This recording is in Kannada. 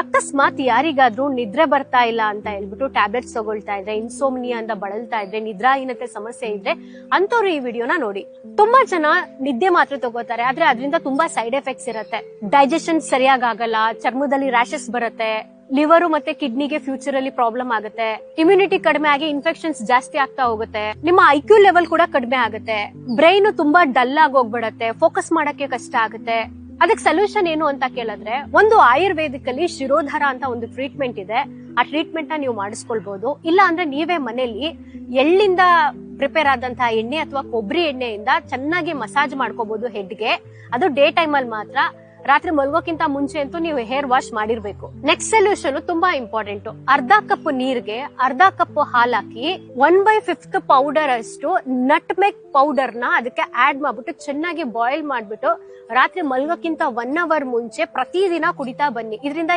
ಅಕಸ್ಮಾತ್ ಯಾರಿಗಾದ್ರೂ ನಿದ್ರೆ ಬರ್ತಾ ಇಲ್ಲ ಅಂತ ಹೇಳ್ಬಿಟ್ಟು ಟ್ಯಾಬ್ಲೆಟ್ಸ್ ತಗೊಳ್ತಾ ಇದ್ರೆ, ಇನ್ಸೋಮ್ನಿಯಾ ಅಂತ ಬಳಲ್ತಾ ಇದ್ರೆ, ನಿದ್ರಾಹೀನತೆ ಸಮಸ್ಯೆ ಇದ್ರೆ ಅಂತವ್ರು ಈ ವಿಡಿಯೋನ ನೋಡಿ. ತುಂಬಾ ಜನ ನಿದ್ದೆ ಮಾತ್ರೆ ತಗೋತಾರೆ, ಆದ್ರೆ ಅದರಿಂದ ತುಂಬಾ ಸೈಡ್ ಎಫೆಕ್ಟ್ಸ್ ಇರುತ್ತೆ. ಡೈಜೆಷನ್ ಸರಿಯಾಗಿ ಆಗಲ್ಲ, ಚರ್ಮದಲ್ಲಿ ರ್ಯಾಶಸ್ ಬರುತ್ತೆ, ಲಿವರ್ ಮತ್ತೆ ಕಿಡ್ನಿಗೆ ಫ್ಯೂಚರ್ ಅಲ್ಲಿ ಪ್ರಾಬ್ಲಮ್ ಆಗುತ್ತೆ, ಇಮ್ಯುನಿಟಿ ಕಡಿಮೆ ಆಗಿ ಇನ್ಫೆಕ್ಷನ್ಸ್ ಜಾಸ್ತಿ ಆಗ್ತಾ ಹೋಗುತ್ತೆ, ನಿಮ್ಮ ಐಕ್ಯೂ ಲೆವೆಲ್ ಕೂಡ ಕಡಿಮೆ ಆಗುತ್ತೆ, ಬ್ರೈನ್ ತುಂಬಾ ಡಲ್ ಆಗಿ ಹೋಗ್ಬಿಡತ್ತೆ, ಫೋಕಸ್ ಮಾಡಕ್ಕೆ ಕಷ್ಟ ಆಗುತ್ತೆ. ಅದಕ್ಕೆ ಸೊಲ್ಯೂಷನ್ ಏನು ಅಂತ ಕೇಳಿದ್ರೆ, ಒಂದು ಆಯುರ್ವೇದಿಕ್ ಅಲ್ಲಿ ಶಿರೋಧಾರ ಅಂತ ಒಂದು ಟ್ರೀಟ್ಮೆಂಟ್ ಇದೆ. ಆ ಟ್ರೀಟ್ಮೆಂಟ್ ನ ನೀವು ಮಾಡಿಸ್ಕೊಳ್ಬಹುದು. ಇಲ್ಲ ಅಂದ್ರೆ ನೀವೇ ಮನೆಯಲ್ಲಿ ಎಳ್ಳಿಂದ ಪ್ರಿಪೇರ್ ಆದಂತಹ ಎಣ್ಣೆ ಅಥವಾ ಕೊಬ್ಬರಿ ಎಣ್ಣೆಯಿಂದ ಚೆನ್ನಾಗಿ ಮಸಾಜ್ ಮಾಡ್ಕೋಬಹುದು ಹೆಡ್ಗೆ. ಅದು ಡೇ ಟೈಮ್ ಅಲ್ಲಿ ಮಾತ್ರ. ರಾತ್ರಿ ಮಲ್ಗೋಕ್ಕಿಂತ ಮುಂಚೆ ಅಂತೂ ನೀವು ಹೇರ್ ವಾಶ್ ಮಾಡಿರ್ಬೇಕು. ನೆಕ್ಸ್ಟ್ ಸೊಲ್ಯೂಷನ್ ತುಂಬಾ ಇಂಪಾರ್ಟೆಂಟ್. ಅರ್ಧ ಕಪ್ ನೀರ್ಗೆ ಅರ್ಧ ಕಪ್ ಹಾಲ್ ಹಾಕಿ 1/5 ಪೌಡರ್ ಅಷ್ಟು ನಟ್ಮೆಗ್ ಪೌಡರ್ ನ ಅದಕ್ಕೆ ಆಡ್ ಮಾಡ್ಬಿಟ್ಟು ಚೆನ್ನಾಗಿ ಬಾಯ್ಲ್ ಮಾಡ್ಬಿಟ್ಟು ರಾತ್ರಿ ಮಲ್ಗೋಕ್ಕಿಂತ 1 ಅವರ್ ಮುಂಚೆ ಪ್ರತಿದಿನ ಕುಡಿತಾ ಬನ್ನಿ. ಇದರಿಂದ